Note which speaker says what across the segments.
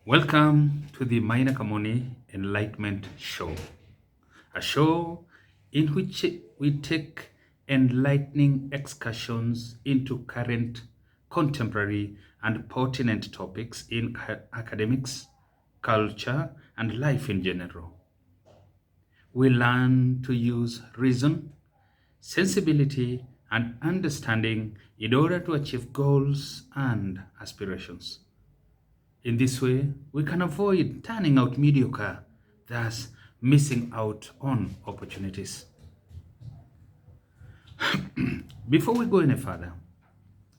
Speaker 1: Welcome to the Maina Kamoni Enlightenment Show, a show in which we take enlightening excursions into current, contemporary, and pertinent topics in academics, culture, and life in general. We learn to use reason, sensibility, and understanding in order to achieve goals and aspirations. In this way, we can avoid turning out mediocre, thus missing out on opportunities. Before we go any further,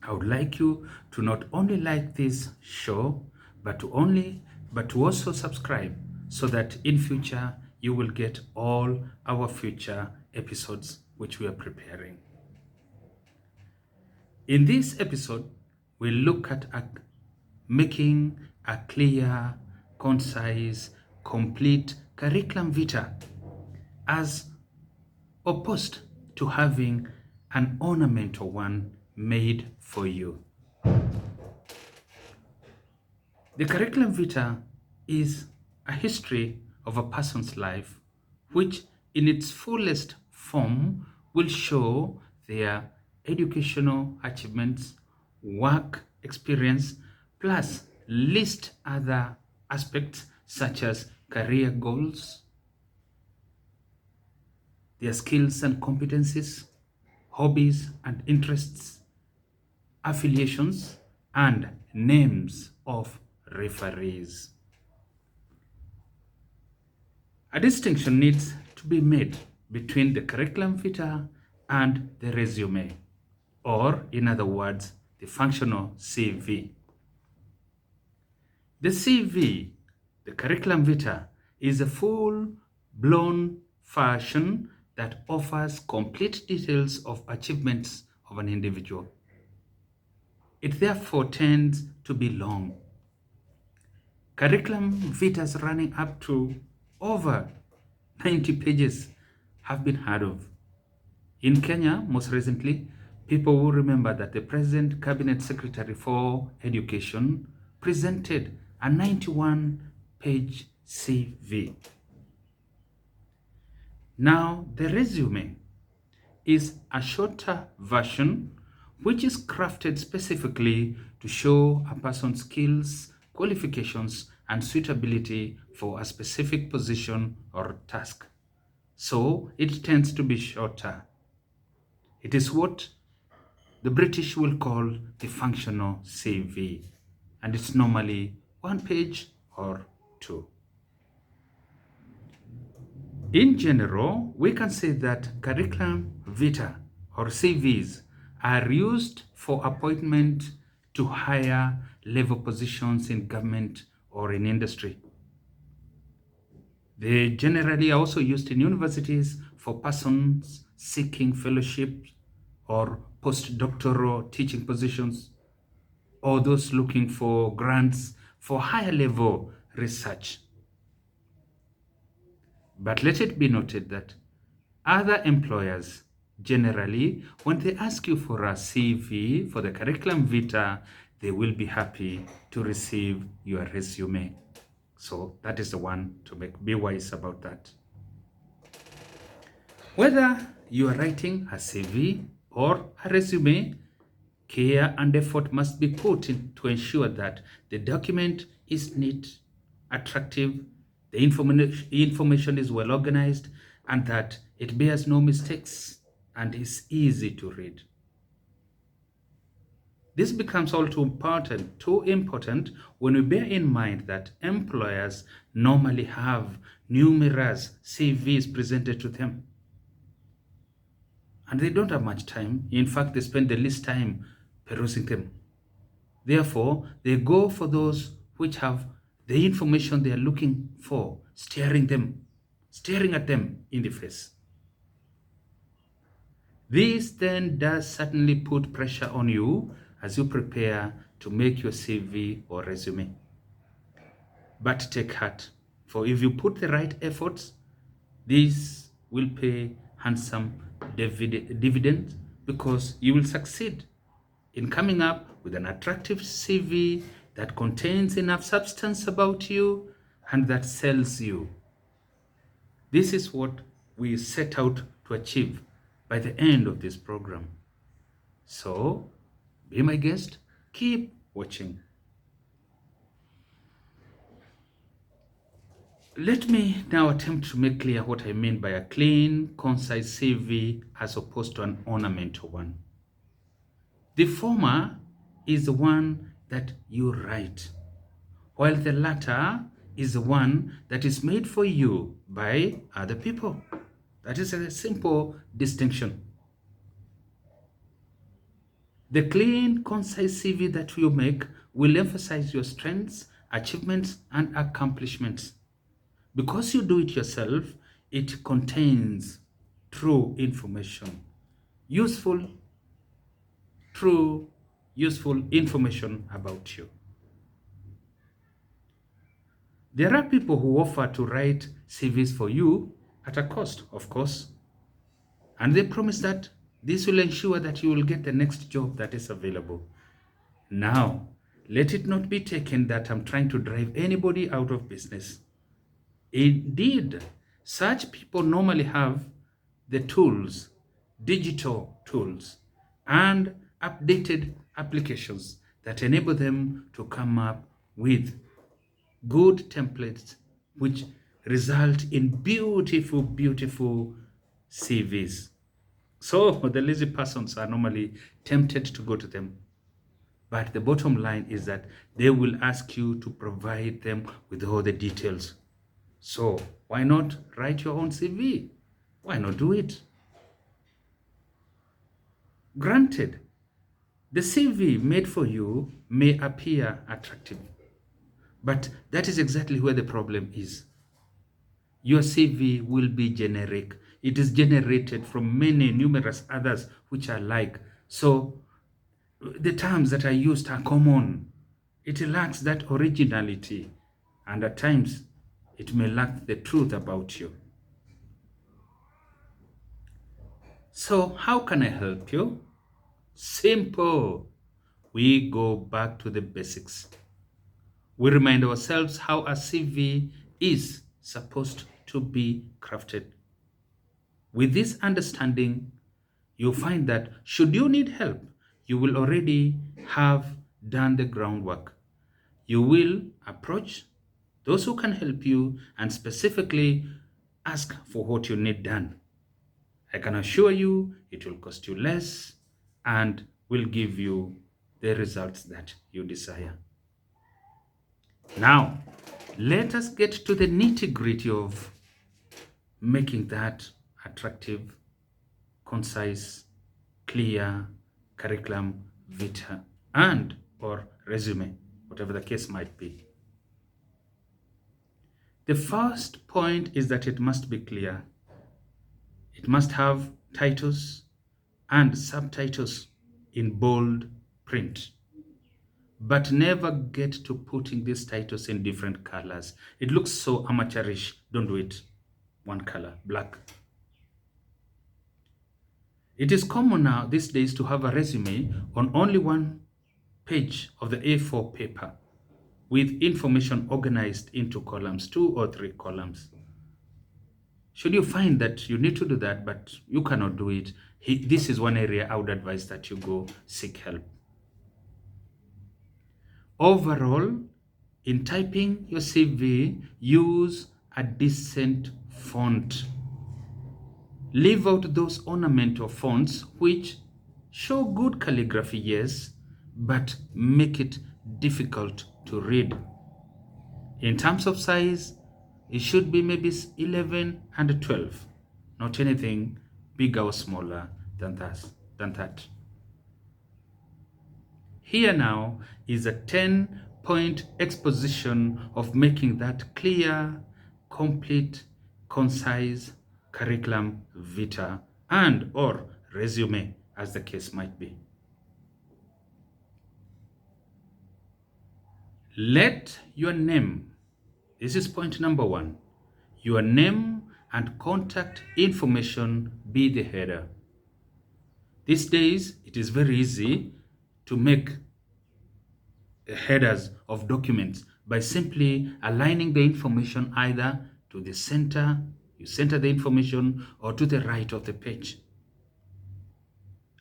Speaker 1: I would like you to not only like this show, but to also subscribe so that in future you will get all our future episodes which we are preparing. In this episode, we look at making a clear, concise, complete curriculum vitae as opposed to having an ornamental one made for you. The curriculum vitae is a history of a person's life which in its fullest form will show their educational achievements, work experience, plus list other aspects such as career goals, their skills and competencies, hobbies and interests, affiliations, and names of referees. A distinction needs to be made between the curriculum vitae and the resume, or in other words, the functional CV. The CV, the curriculum vitae, is a full-blown version that offers complete details of achievements of an individual. It therefore tends to be long. Curriculum vitas running up to over 90 pages have been heard of. In Kenya, most recently, people will remember that the present Cabinet Secretary for Education presented a 91-page CV. Now, the resume is a shorter version which is crafted specifically to show a person's skills, qualifications, and suitability for a specific position or task. So, it tends to be shorter. It is what the British will call the functional CV, and it's normally 1 page or 2. In general, we can say that curriculum vitae or CVs are used for appointment to higher level positions in government or in industry. They generally are also used in universities for persons seeking fellowships or postdoctoral teaching positions, or those looking for grants for higher level research. But let it be noted that other employers generally, when they ask you for a CV for the curriculum vitae, they will be happy to receive your resume. So that is the one to be wise about that. Whether you are writing a CV or a resume, care and effort must be put in to ensure that the document is neat, attractive, the information is well organized, and that it bears no mistakes and is easy to read. This becomes all too important when we bear in mind that employers normally have numerous CVs presented to them. And they don't have much time. In fact, they spend the least time perusing them. Therefore, they go for those which have the information they are looking for, staring at them in the face. This then does certainly put pressure on you as you prepare to make your CV or resume. But take heart, for if you put the right efforts, this will pay handsome dividends because you will succeed in coming up with an attractive CV that contains enough substance about you and that sells you. This is what we set out to achieve by the end of this program. So, be my guest, keep watching. Let me now attempt to make clear what I mean by a clean, concise CV as opposed to an ornamental one. The former is the one that you write, while the latter is the one that is made for you by other people. That is a simple distinction. The clean, concise CV that you make will emphasize your strengths, achievements, and accomplishments. Because you do it yourself, it contains true information, useful, true, useful information about you. There are people who offer to write CVs for you at a cost, of course, and they promise that this will ensure that you will get the next job that is available. Now, let it not be taken that I'm trying to drive anybody out of business. Indeed, such people normally have the tools, digital tools, and updated applications that enable them to come up with good templates which result in beautiful, beautiful CVs. So the lazy persons are normally tempted to go to them. But the bottom line is that they will ask you to provide them with all the details. So why not write your own CV? Why not do it? Granted, the CV made for you may appear attractive, but that is exactly where the problem is. Your CV will be generic. It is generated from many numerous others which are like. So the terms that are used are common. It lacks that originality, and at times it may lack the truth about you. So how can I help you? Simple. We go back to the basics. We remind ourselves how a CV is supposed to be crafted. With this understanding, you'll find that should you need help, you will already have done the groundwork. You will approach those who can help you and specifically ask for what you need done. I can assure you it will cost you less and will give you the results that you desire. Now, let us get to the nitty-gritty of making that attractive, concise, clear curriculum vitae and or resume, whatever the case might be. The first point is that it must be clear. It must have titles and subtitles in bold print. But never get to putting these titles in different colors. It looks so amateurish. Don't do it. One color, black. It is common now these days to have a resume on only one page of the A4 paper with information organized into columns, 2 or 3 columns. Should you find that you need to do that, but you cannot do it, this is one area I would advise that you go seek help. Overall, in typing your CV, use a decent font. Leave out those ornamental fonts which show good calligraphy, yes, but make it difficult to read. In terms of size, it should be maybe 11 and 12, not anything bigger or smaller than that. Here now is a 10-point exposition of making that clear, complete, concise curriculum vitae and or resume, as the case might be. Let your name, this is point number 1, your name and contact information be the header. These days, it is very easy to make headers of documents by simply aligning the information either to the center, you center the information, or to the right of the page.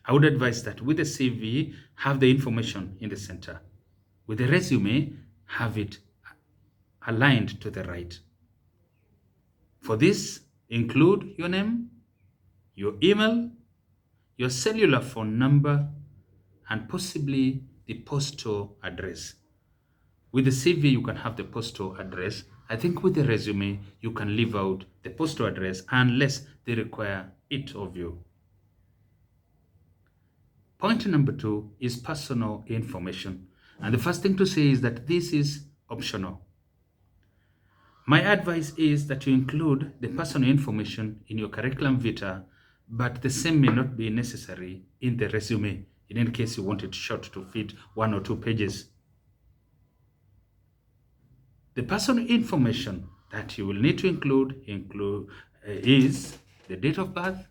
Speaker 1: I would advise that with the CV, have the information in the center. With the resume, have it aligned to the right. For this, include your name, your email, your cellular phone number, and possibly the postal address. With the CV, you can have the postal address. I think with the resume, you can leave out the postal address unless they require it of you. Point number 2 is personal information. And the first thing to say is that this is optional. My advice is that you include the personal information in your curriculum vitae, but the same may not be necessary in the resume, in any case you want it short to fit 1 or 2 pages. The personal information that you will need to include is the date of birth,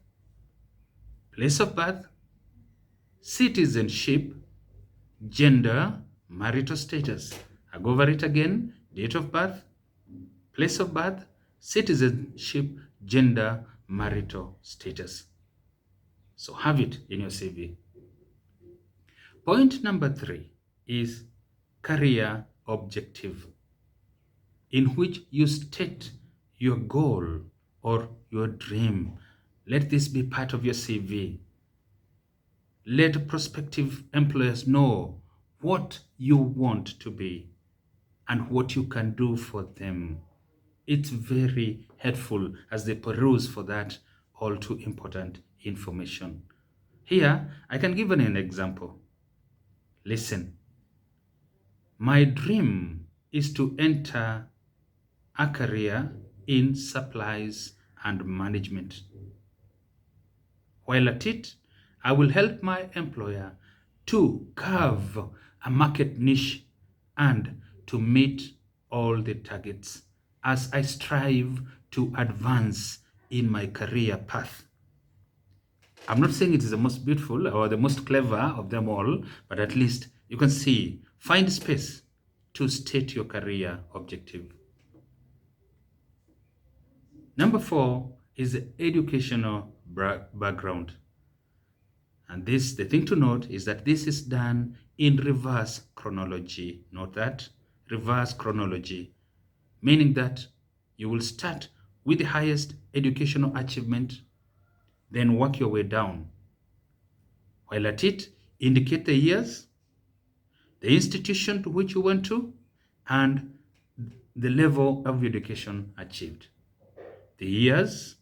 Speaker 1: place of birth, citizenship, gender, marital status. I go over it again: date of birth, place of birth, citizenship, gender, marital status. So have it in your CV. Point number 3 is career objective, in which you state your goal or your dream. Let this be part of your CV. Let prospective employers know what you want to be and what you can do for them. It's very helpful as they peruse for that all too important information. Here, I can give an example. Listen, my dream is to enter a career in supplies and management. While at it, I will help my employer to carve a market niche and to meet all the targets as I strive to advance in my career path. I'm not saying it is the most beautiful or the most clever of them all, but at least you can see, find space to state your career objective. Number 4 is the educational background. And the thing to note is that this is done in reverse chronology. Note that, reverse chronology, meaning that you will start with the highest educational achievement, then work your way down. While at it, indicate the years, the institution to which you went to, and the level of education achieved. The years,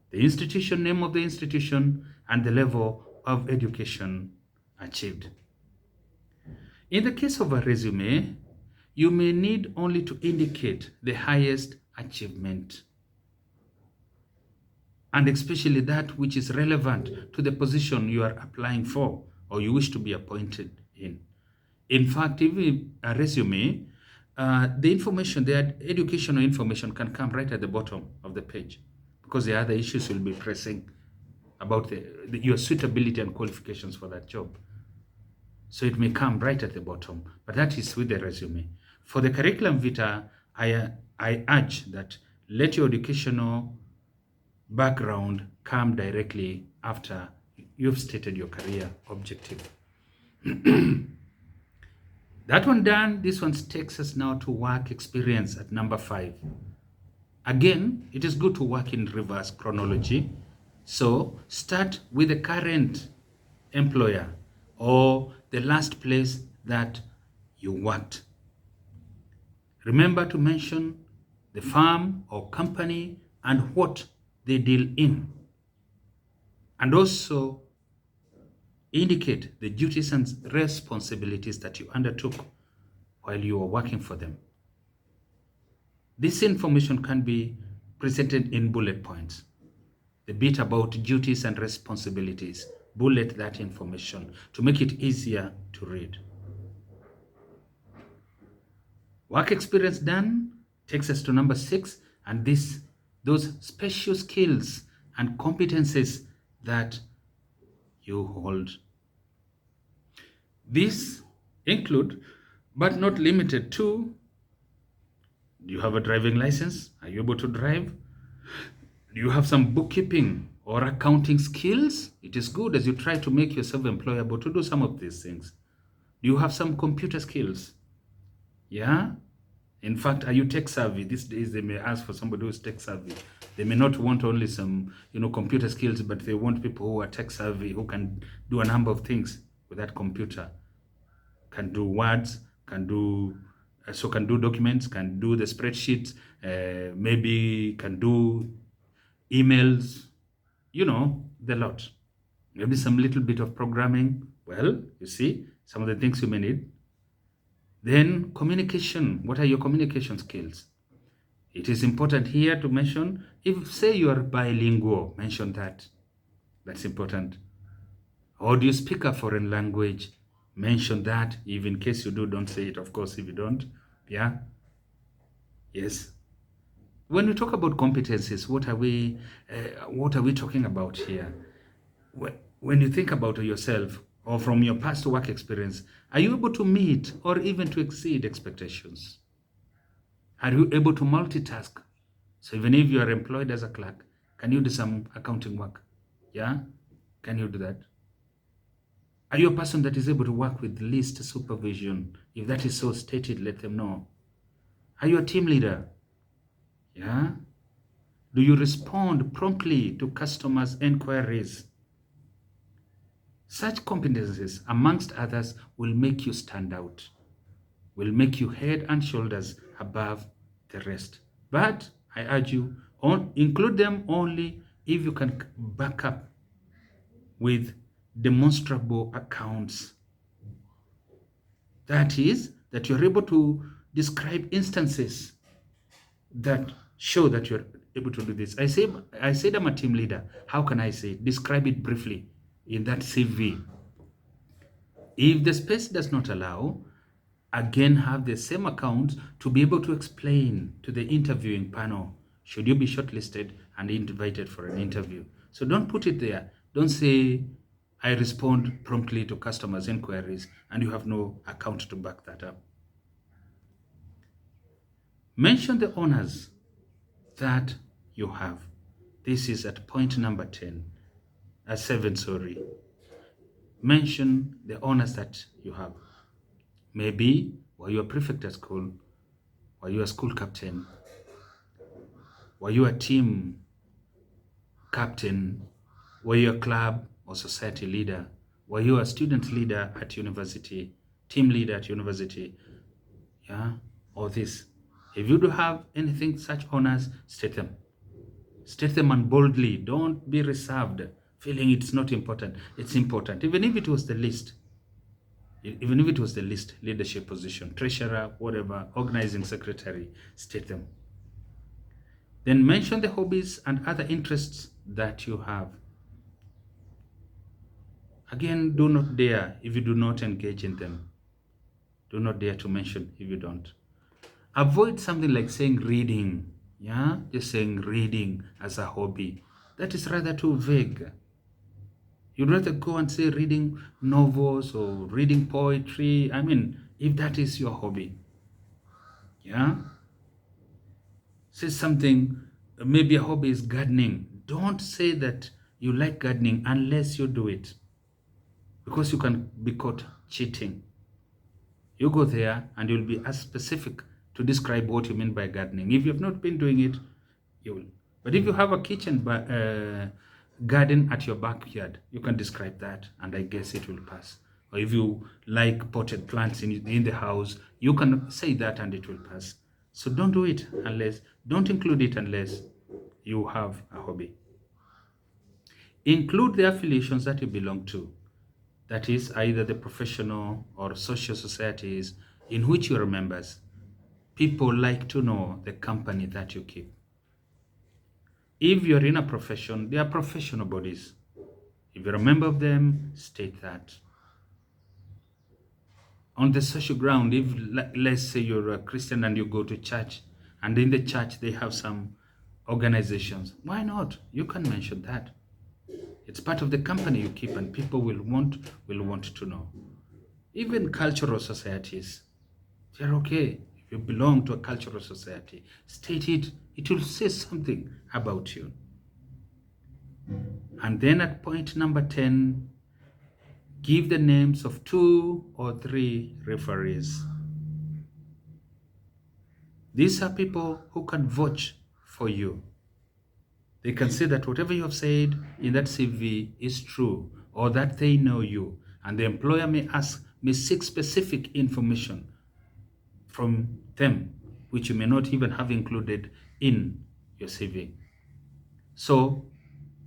Speaker 1: the institution, name of the institution, and the level of education achieved. In the case of a resume, you may need only to indicate the highest achievement, and especially that which is relevant to the position you are applying for or you wish to be appointed in. In fact, even a resume, the information, the educational information can come right at the bottom of the page, because the other issues will be pressing about your suitability and qualifications for that job. So it may come right at the bottom, but that is with the resume. For the curriculum vitae, I urge that let your educational background come directly after you've stated your career objective. That one done, this one takes us now to work experience at number 5. Again, it is good to work in reverse chronology. So start with the current employer or the last place that you worked. Remember to mention the firm or company and what they deal in. And also indicate the duties and responsibilities that you undertook while you were working for them. This information can be presented in bullet points. The bit about duties and responsibilities, bullet that information to make it easier to read. Work experience done takes us to number 6, and those special skills and competencies that you hold. This Include, but not limited to, do you have a driving license? Are you able to drive? Do you have some bookkeeping or accounting skills? It is good as you try to make yourself employable to do some of these things. Do you have some computer skills? Yeah? In fact, are you tech savvy? These days they may ask for somebody who's tech savvy. They may not want only some, computer skills, but they want people who are tech savvy, who can do a number of things with that computer. Can do words, can do documents, can do the spreadsheets, maybe can do emails, the lot. Maybe some little bit of programming. Well, you see, some of the things you may need. Then communication. What are your communication skills? It is important here to mention, if say you are bilingual, mention that. That's important. Or do you speak a foreign language? Mention that. If in case you do, don't say it, of course, if you don't. Yeah? Yes. When we talk about competencies, what are we talking about here? When you think about yourself or from your past work experience, are you able to meet or even to exceed expectations? Are you able to multitask? So even if you are employed as a clerk, can you do some accounting work? Yeah? Can you do that? Are you a person that is able to work with least supervision? If that is so stated, let them know. Are you a team leader? Yeah? Do you respond promptly to customers' inquiries? Such competencies, amongst others, will make you stand out, will make you head and shoulders above the rest. But I urge you, include them only if you can back up with demonstrable accounts. That is, that you're able to describe instances that show that you're able to do this. I said I'm a team leader. How can I say it? Describe it briefly in that CV. If the space does not allow, again have the same account to be able to explain to the interviewing panel should you be shortlisted and invited for an interview. So don't put it there. Don't say, I respond promptly to customers' inquiries, and you have no account to back that up. Mention the honors that you have. This is at point number 7, sorry. Mention the honors that you have. Maybe were you a prefect at school? Were you a school captain? Were you a team captain? Were you a club or society leader? Were you a student leader at university? Team leader at university? Yeah, all this. If you do have anything such honors, state them. State them and boldly. Don't be reserved, feeling it's not important. It's important. Even if it was the least, leadership position, treasurer, whatever, organizing secretary, state them. Then mention the hobbies and other interests that you have. Again, do not dare if you do not engage in them. Do not dare to mention if you don't. Avoid something like saying reading. Yeah, just saying reading as a hobby. That is rather too vague. You'd rather go and say reading novels or reading poetry. I mean, if that is your hobby. Yeah? Say something, maybe a hobby is gardening. Don't say that you like gardening unless you do it, because you can be caught cheating. You go there and you'll be as specific to describe what you mean by gardening. If you've not been doing it, you will. But if you have a kitchen garden at your backyard, you can describe that, and I guess it will pass. Or if you like potted plants in the house, you can say that and it will pass. So don't do it don't include it unless you have a hobby. Include the affiliations that you belong to. That is either the professional or social societies in which you are members. People like to know the company that you keep. If you're in a profession, they are professional bodies. If you're a member of them, state that. On the social ground, if let's say you're a Christian and you go to church, and in the church they have some organizations, why not? You can mention that. It's part of the company you keep, and people will want to know. Even cultural societies, they're okay. If you belong to a cultural society, state it. It will say something about you. And then at point number 10, give the names of 2 or 3 referees. These are people who can vouch for you. They can say that whatever you have said in that CV is true, or that they know you. And the employer may seek specific information from them, which you may not even have included in your CV. So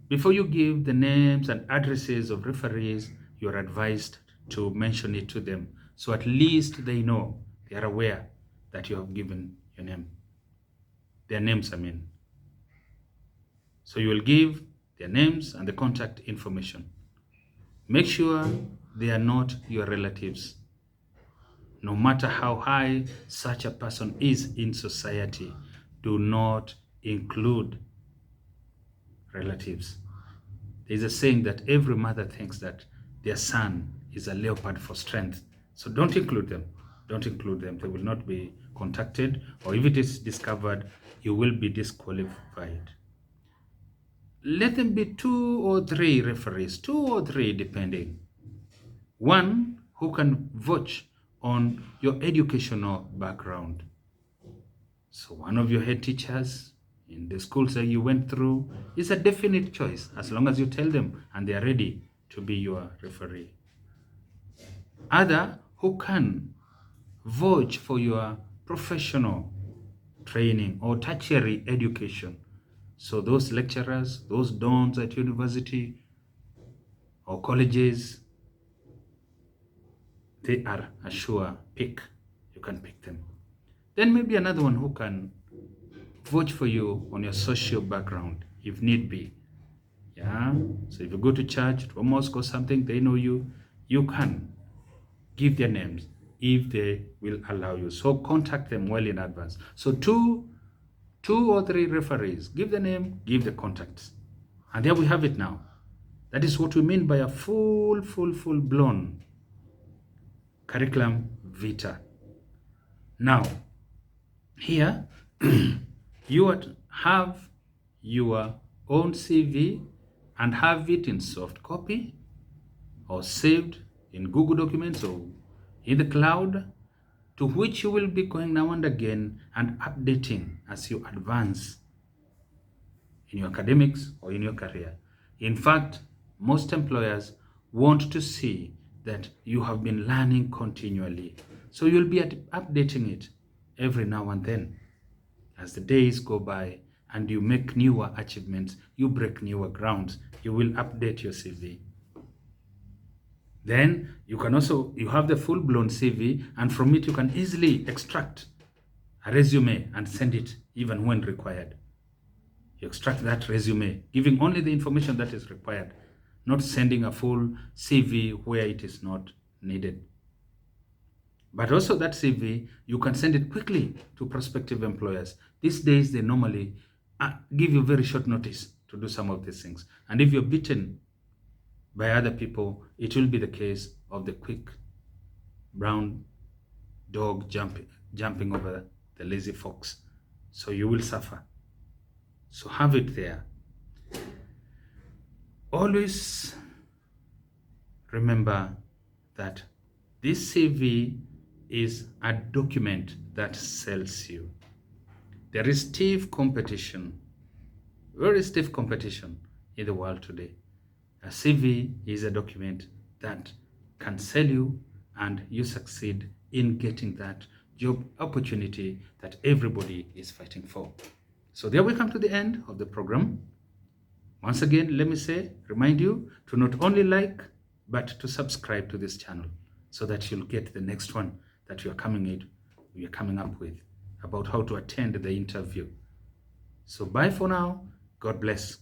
Speaker 1: before you give the names and addresses of referees, you're advised to mention it to them. So at least they know, they are aware that you have given your name. Their names, I mean. So you will give their names and the contact information. Make sure they are not your relatives. No matter how high such a person is in society, do not include relatives. There's a saying that every mother thinks that their son is a leopard for strength. So don't include them. Don't include them. They will not be contacted, or if it is discovered, you will be disqualified. Let them be 2 or 3 referees, 2 or 3 depending. One who can vouch on your educational background. So one of your head teachers in the schools that you went through is a definite choice, as long as you tell them and they are ready to be your referee. Other who can vouch for your professional training or tertiary education. So those lecturers, those dons at university or colleges, they are a sure pick. You can pick them. Then maybe another one who can vouch for you on your social background, if need be. Yeah. So if you go to church, to a mosque or something, they know you. You can give their names if they will allow you. So contact them well in advance. So two or 3 referees. Give the name, give the contacts. And there we have it now. That is what we mean by a full-blown curriculum vitae. Now, here, you have your own CV and have it in soft copy or saved in Google Documents or in the cloud, to which you will be going now and again and updating as you advance in your academics or in your career. In fact, most employers want to see that you have been learning continually. So you'll be updating it every now and then. As the days go by and you make newer achievements, you break newer grounds, you will update your CV. Then you have the full-blown CV, and from it you can easily extract a resume and send it even when required. You extract that resume, giving only the information that is required, not sending a full CV where it is not needed. But also that CV, you can send it quickly to prospective employers. These days, they normally give you very short notice to do some of these things. And if you're beaten by other people, it will be the case of the quick brown dog jumping over the lazy fox. So you will suffer. So have it there. Always remember that this CV is a document that sells you. There is stiff competition, very stiff competition in the world today. A CV is a document that can sell you, and you succeed in getting that job opportunity that everybody is fighting for. So there we come to the end of the program. Once again, let me remind you to not only like, but to subscribe to this channel so that you'll get the next one that we are coming up with about how to attend the interview. So bye for now. God bless.